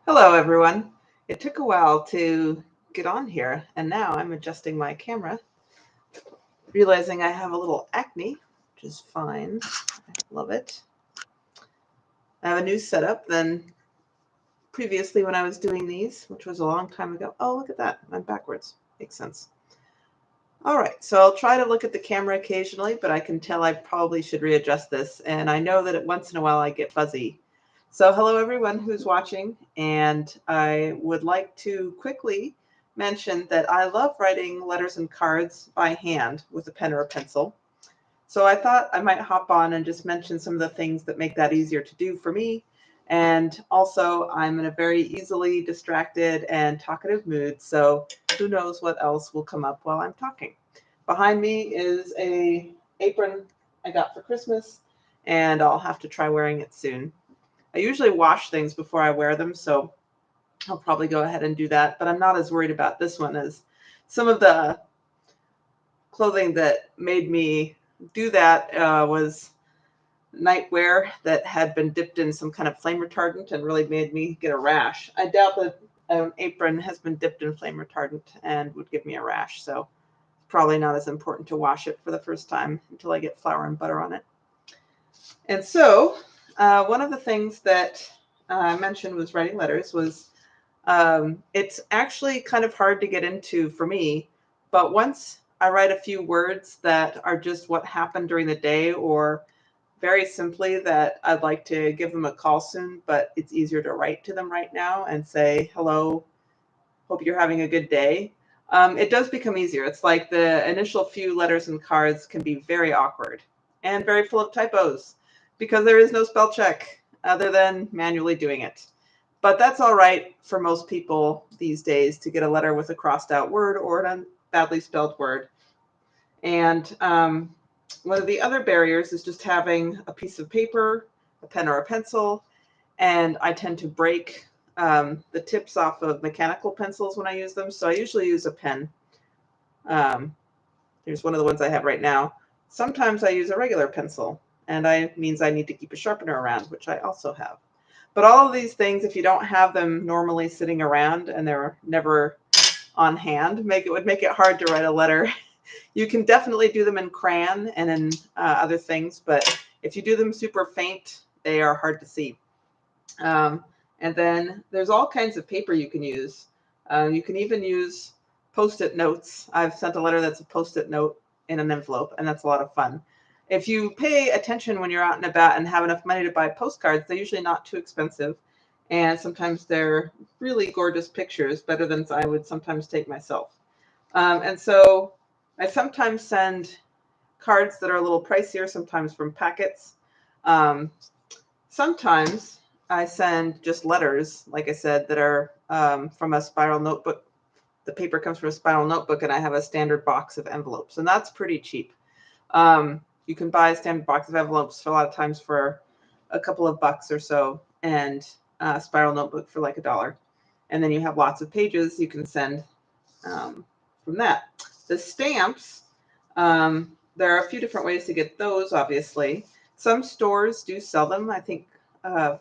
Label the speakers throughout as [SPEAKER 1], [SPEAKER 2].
[SPEAKER 1] Hello, everyone. It took a while to get on here, and now I'm adjusting my camera, realizing I have a little acne, which is fine. I love it. I have a new setup than previously when I was doing these, which was a long time ago. Oh, look at that. I'm backwards. Makes sense. All right, so I'll try to look at the camera occasionally, but I can tell I probably should readjust this, and I know that once in a while I get fuzzy. So hello everyone who's watching, and I would like to quickly mention that I love writing letters and cards by hand with a pen or a pencil. So I thought I might hop on and just mention some of the things that make that easier to do for me. And also I'm in a very easily distracted and talkative mood, so who knows what else will come up while I'm talking. Behind me is a apron I got for Christmas, and I'll have to try wearing it soon. I usually wash things before I wear them, so I'll probably go ahead and do that, but I'm not as worried about this one as some of the clothing that made me do that was nightwear that had been dipped in some kind of flame retardant and really made me get a rash. I doubt that an apron has been dipped in flame retardant and would give me a rash, so probably not as important to wash it for the first time until I get flour and butter on it. And so one of the things that I mentioned was writing letters was it's actually kind of hard to get into for me, but once I write a few words that are just what happened during the day, or very simply that I'd like to give them a call soon, but it's easier to write to them right now and say, hello, hope you're having a good day. It does become easier. It's like the initial few letters and cards can be very awkward and very full of typos because there is no spell check other than manually doing it. But that's all right for most people these days to get a letter with a crossed out word or a badly spelled word. And one of the other barriers is just having a piece of paper, a pen or a pencil, and I tend to break the tips off of mechanical pencils when I use them. So I usually use a pen. Here's one of the ones I have right now. Sometimes I use a regular pencil, and that means I need to keep a sharpener around, which I also have. But all of these things, if you don't have them normally sitting around and they're never on hand, would make it hard to write a letter. You can definitely do them in crayon and in other things, but if you do them super faint, they are hard to see. And then there's all kinds of paper you can use. You can even use Post-it notes. I've sent a letter that's a Post-it note in an envelope, and that's a lot of fun. If you pay attention when you're out and about and have enough money to buy postcards, they're usually not too expensive. And sometimes they're really gorgeous pictures, better than I would sometimes take myself. And so I sometimes send cards that are a little pricier, sometimes from packets. Sometimes I send just letters, like I said, that are from a spiral notebook. The paper comes from a spiral notebook, and I have a standard box of envelopes, and that's pretty cheap. You can buy a standard box of envelopes for a lot of times for a couple of bucks or so, and a spiral notebook for like $1. And then you have lots of pages you can send from that. The stamps, there are a few different ways to get those, obviously. Some stores do sell them. I think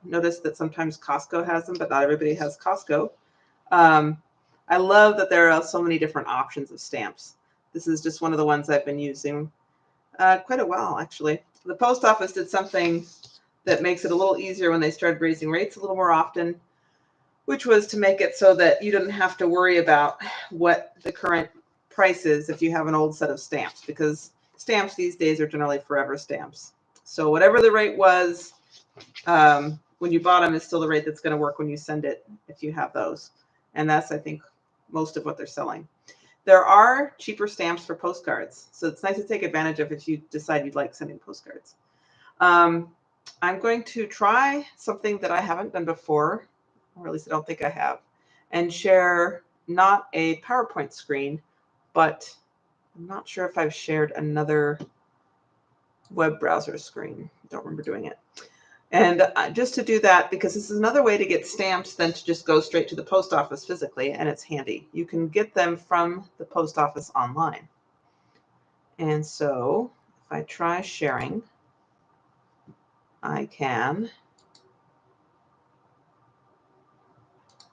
[SPEAKER 1] noticed that sometimes Costco has them, but not everybody has Costco. I love that there are so many different options of stamps. This is just one of the ones I've been using quite a while, actually. The post office did something that makes it a little easier when they started raising rates a little more often, which was to make it so that you didn't have to worry about what the current price is if you have an old set of stamps, because stamps these days are generally forever stamps. So whatever the rate was when you bought them is still the rate that's going to work when you send it if you have those. And that's, I think, most of what they're selling. There are cheaper stamps for postcards, so it's nice to take advantage of if you decide you'd like sending postcards. I'm going to try something that I haven't done before, or at least I don't think I have, and share not a PowerPoint screen, but I'm not sure if I've shared another web browser screen. Don't remember doing it. And just to do that, because this is another way to get stamps than to just go straight to the post office physically, and it's handy. You can get them from the post office online. And so if I try sharing, I can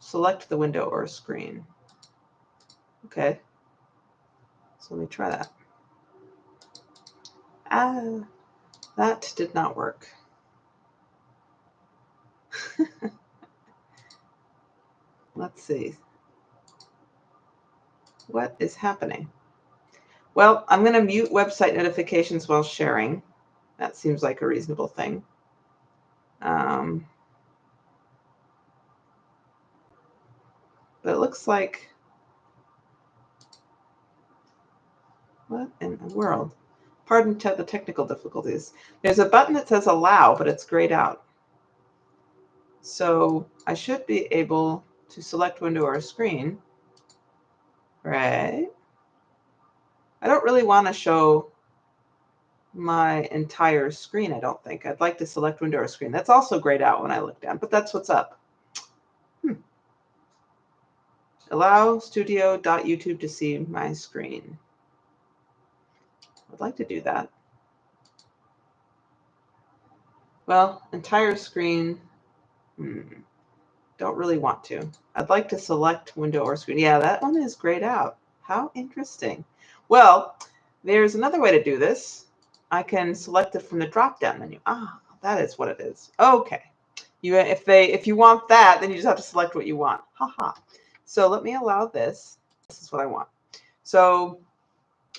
[SPEAKER 1] select the window or screen. Okay, so let me try that. That did not work. Let's see. What is happening? Well, I'm going to mute website notifications while sharing. That seems like a reasonable thing. But it looks like, what in the world? Pardon the technical difficulties. There's a button that says allow, but it's grayed out. So I should be able to select window or screen, right? I don't really want to show my entire screen, I don't think. I'd like to select window or screen. That's also grayed out when I look down, but that's what's up. Allow studio.youtube to see my screen. I'd like to do that. Well, entire screen, don't really want to. I'd like to select window or screen. Yeah, that one is grayed out. How interesting. Well, there's another way to do this. I can select it from the drop-down menu. Ah, that is what it is. Okay. If you want that, then you just have to select what you want. Haha. So let me allow this. This is what I want. So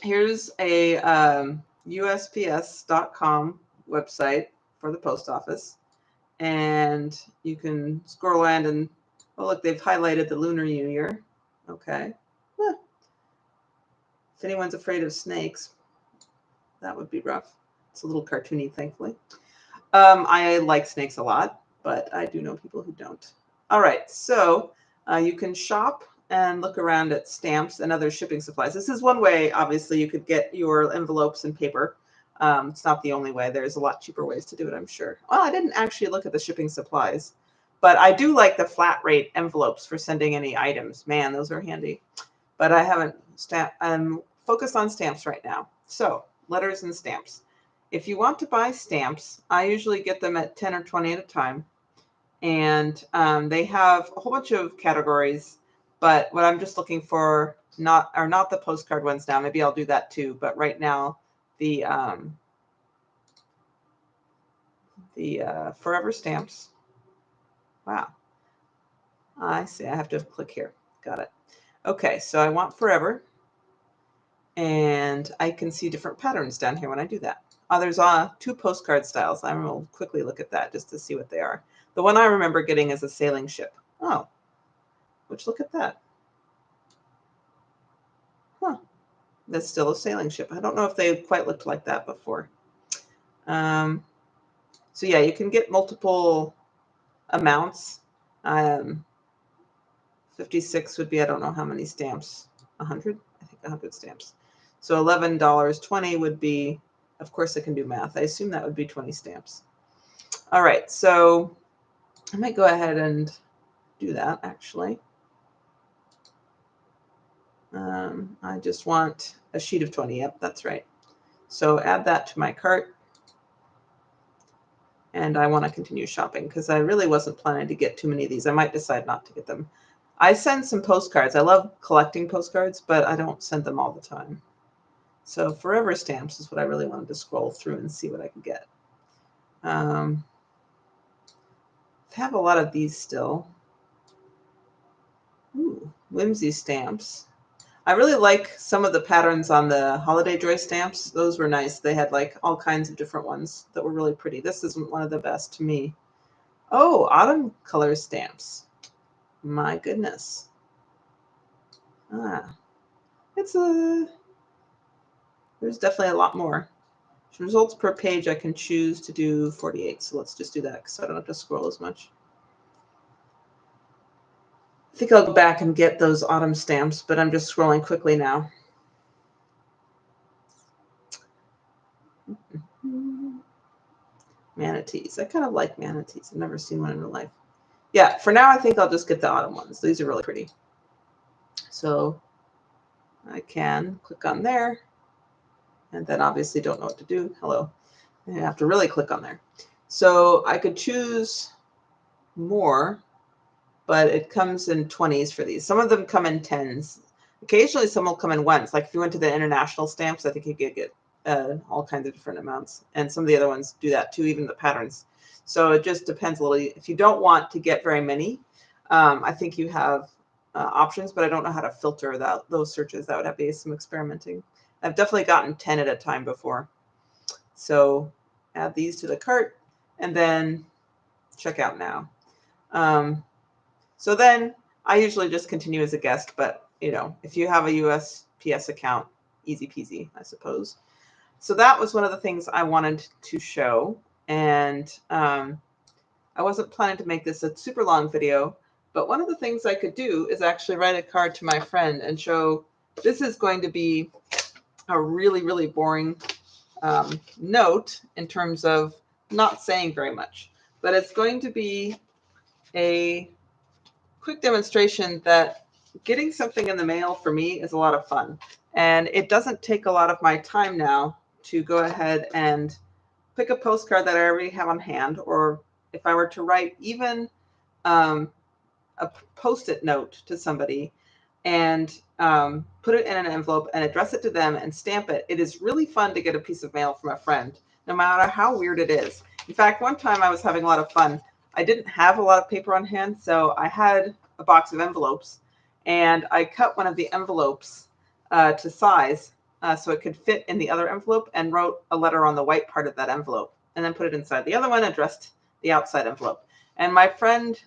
[SPEAKER 1] here's a USPS.com website for the post office. And you can scroll around and, oh, look, they've highlighted the Lunar New Year. Okay. If anyone's afraid of snakes, that would be rough. It's a little cartoony, thankfully. I like snakes a lot, but I do know people who don't. All right, so you can shop and look around at stamps and other shipping supplies. This is one way, obviously, you could get your envelopes and paper. It's not the only way. There's a lot cheaper ways to do it, I'm sure. Well, I didn't actually look at the shipping supplies, but I do like the flat rate envelopes for sending any items. Man, those are handy. But I haven't I'm focused on stamps right now. So letters and stamps. If you want to buy stamps, I usually get them at 10 or 20 at a time. And they have a whole bunch of categories, but what I'm just looking for are not the postcard ones now. Maybe I'll do that too. But right now, the forever stamps. Wow. I see. I have to click here. Got it. Okay, so I want forever. And I can see different patterns down here when I do that. There's 2 postcard styles. I will quickly look at that just to see what they are. The one I remember getting is a sailing ship. Oh, which look at that. Huh. That's still a sailing ship. I don't know if they quite looked like that before. So yeah, you can get multiple amounts. 56 would be, I don't know how many stamps. 100? I think 100 stamps. So $11.20 would be, of course I can do math. I assume that would be 20 stamps. All right, so I might go ahead and do that actually. I just want a sheet of 20. Yep, that's right. So add that to my cart. And I want to continue shopping because I really wasn't planning to get too many of these. I might decide not to get them. I send some postcards. I love collecting postcards, but I don't send them all the time. So forever stamps is what I really wanted to scroll through and see what I could get. I have a lot of these still. Ooh, whimsy stamps. I really like some of the patterns on the Holiday Joy stamps. Those were nice. They had like all kinds of different ones that were really pretty. This isn't one of the best to me. Oh, autumn color stamps. My goodness. There's definitely a lot more. Results per page, I can choose to do 48. So let's just do that so I don't have to scroll as much. I think I'll go back and get those autumn stamps, but I'm just scrolling quickly now. Manatees. I kind of like manatees. I've never seen one in real life. Yeah, for now, I think I'll just get the autumn ones. These are really pretty. So I can click on there and then obviously don't know what to do. Hello. I have to really click on there. So I could choose more, but it comes in 20s for these. Some of them come in 10s. Occasionally, some will come in ones. Like if you went to the international stamps, I think you could get all kinds of different amounts. And some of the other ones do that too, even the patterns. So it just depends a little. If you don't want to get very many, I think you have options, but I don't know how to filter those searches. That would be some experimenting. I've definitely gotten 10 at a time before. So add these to the cart and then check out now. So then I usually just continue as a guest, but if you have a USPS account, easy peasy, I suppose. So that was one of the things I wanted to show. And I wasn't planning to make this a super long video, but one of the things I could do is actually write a card to my friend and show this is going to be a really, really boring note in terms of not saying very much, but it's going to be a quick demonstration that getting something in the mail for me is a lot of fun. And it doesn't take a lot of my time now to go ahead and pick a postcard that I already have on hand, or if I were to write even a Post-it note to somebody and put it in an envelope and address it to them and stamp it. It is really fun to get a piece of mail from a friend, no matter how weird it is. In fact, one time I was having a lot of fun. I didn't have a lot of paper on hand, so I had a box of envelopes, and I cut one of the envelopes to size so it could fit in the other envelope, and wrote a letter on the white part of that envelope, and then put it inside the other one, addressed the outside envelope. And my friend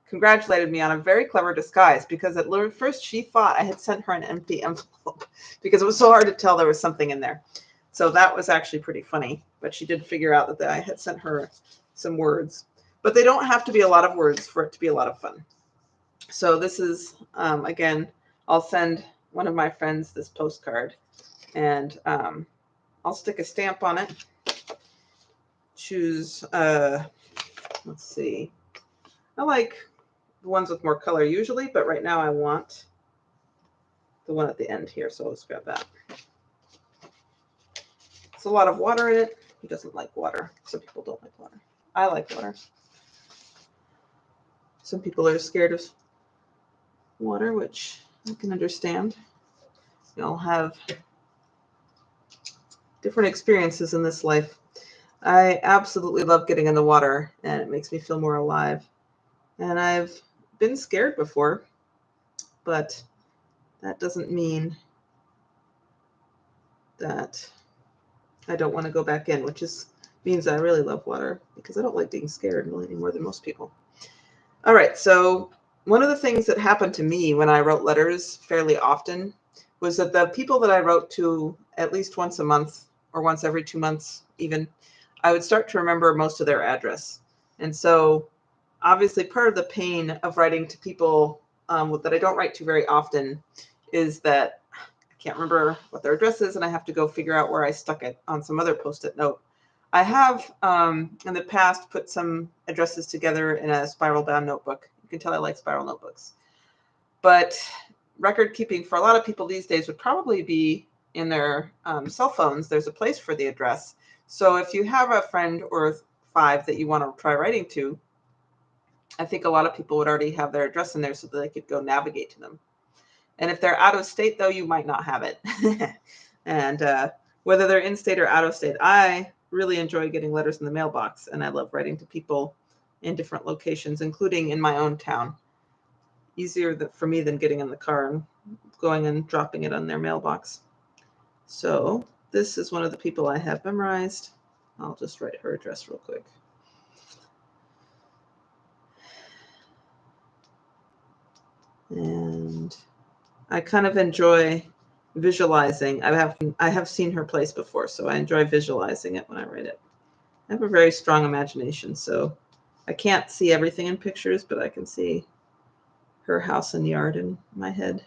[SPEAKER 1] congratulated me on a very clever disguise, because at first she thought I had sent her an empty envelope because it was so hard to tell there was something in there. So that was actually pretty funny, but she did figure out that I had sent her some words. But they don't have to be a lot of words for it to be a lot of fun. So this is, again, I'll send one of my friends this postcard, and I'll stick a stamp on it. Choose, let's see. I like the ones with more color usually, but right now I want the one at the end here, so let's grab that. It's a lot of water in it. Who doesn't like water? Some people don't like water. I like water. Some people are scared of water, which I can understand. We all have different experiences in this life. I absolutely love getting in the water, and it makes me feel more alive. And I've been scared before, but that doesn't mean that I don't want to go back in, which means I really love water, because I don't like being scared really any more than most people. All right, so one of the things that happened to me when I wrote letters fairly often was that the people that I wrote to at least once a month, or once every 2 months even, I would start to remember most of their address. And so obviously part of the pain of writing to people that I don't write to very often is that I can't remember what their address is, and I have to go figure out where I stuck it on some other Post-it note. I have in the past put some addresses together in a spiral bound notebook. You can tell I like spiral notebooks. But record keeping for a lot of people these days would probably be in their cell phones. There's a place for the address. So if you have a friend or 5 that you want to try writing to, I think a lot of people would already have their address in there so that they could go navigate to them. And if they're out of state, though, you might not have it. And whether they're in state or out of state, I really enjoy getting letters in the mailbox, and I love writing to people in different locations, including in my own town. Easier for me than getting in the car and going and dropping it on their mailbox. So this is one of the people I have memorized. I'll just write her address real quick. And I kind of enjoy visualizing. I have seen her place before, so I enjoy visualizing it when I write it. I have a very strong imagination, so I can't see everything in pictures, but I can see her house and yard in my head.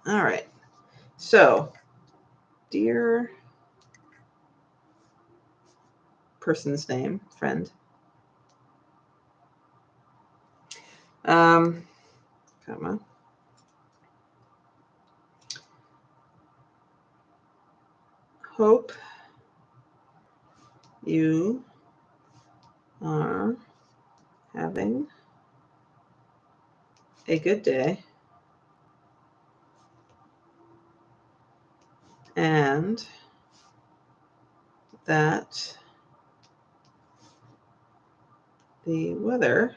[SPEAKER 1] All right. So, dear person's name, friend. Comma. Hope you are having a good day and that the weather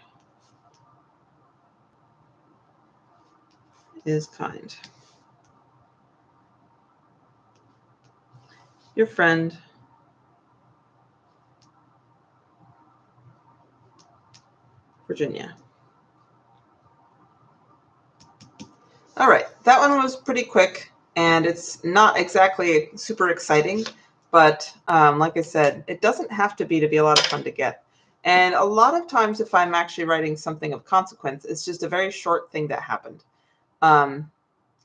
[SPEAKER 1] is kind. Your friend, Virginia. All right, that one was pretty quick, and it's not exactly super exciting, but like I said, it doesn't have to be a lot of fun to get. And a lot of times if I'm actually writing something of consequence, it's just a very short thing that happened.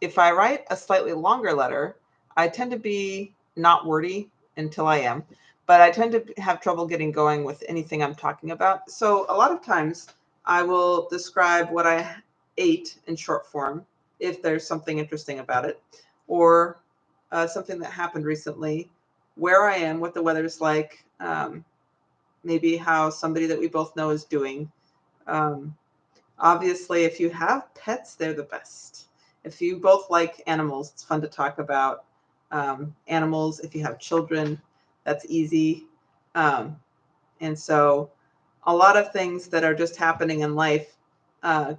[SPEAKER 1] If I write a slightly longer letter, I tend to be not wordy until I am, but I tend to have trouble getting going with anything I'm talking about. So a lot of times I will describe what I ate in short form if there's something interesting about it, or something that happened recently, where I am, what the weather's like, maybe how somebody that we both know is doing. Obviously, if you have pets, they're the best. If you both like animals, it's fun to talk about animals. If you have children, that's easy. Um, and so a lot of things that are just happening in life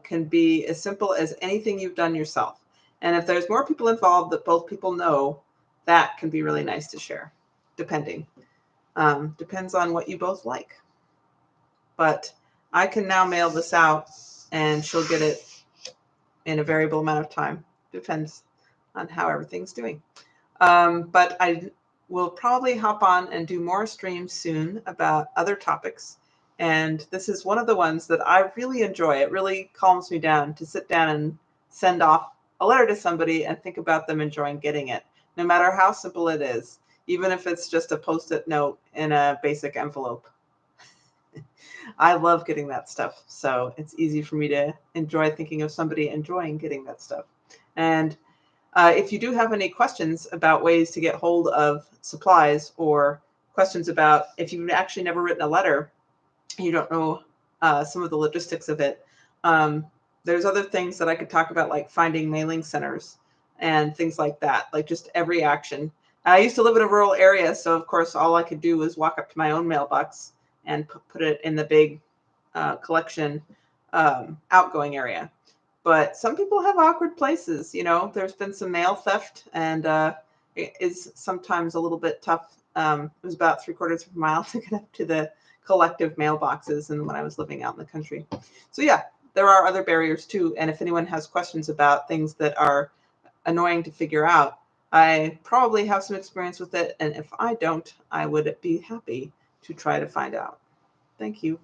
[SPEAKER 1] can be as simple as anything you've done yourself. And if there's more people involved that both people know, that can be really nice to share, depending. Depends on what you both like. But I can now mail this out and she'll get it in a variable amount of time. Depends on how everything's doing. But I will probably hop on and do more streams soon about other topics. And this is one of the ones that I really enjoy. It really calms me down to sit down and send off a letter to somebody and think about them enjoying getting it, no matter how simple it is, even if it's just a Post-it note in a basic envelope. I love getting that stuff. So it's easy for me to enjoy thinking of somebody enjoying getting that stuff. And if you do have any questions about ways to get hold of supplies, or questions about if you've actually never written a letter, you don't know some of the logistics of it, there's other things that I could talk about, like finding mailing centers and things like that, like just every action. I used to live in a rural area, so of course all I could do was walk up to my own mailbox and put it in the big collection outgoing area. But some people have awkward places. You know, there's been some mail theft, and it is sometimes a little bit tough. It was about 3/4 of a mile to get up to the collective mailboxes, and when I was living out in the country. So yeah, there are other barriers too. And if anyone has questions about things that are annoying to figure out, I probably have some experience with it. And if I don't, I would be happy to try to find out. Thank you.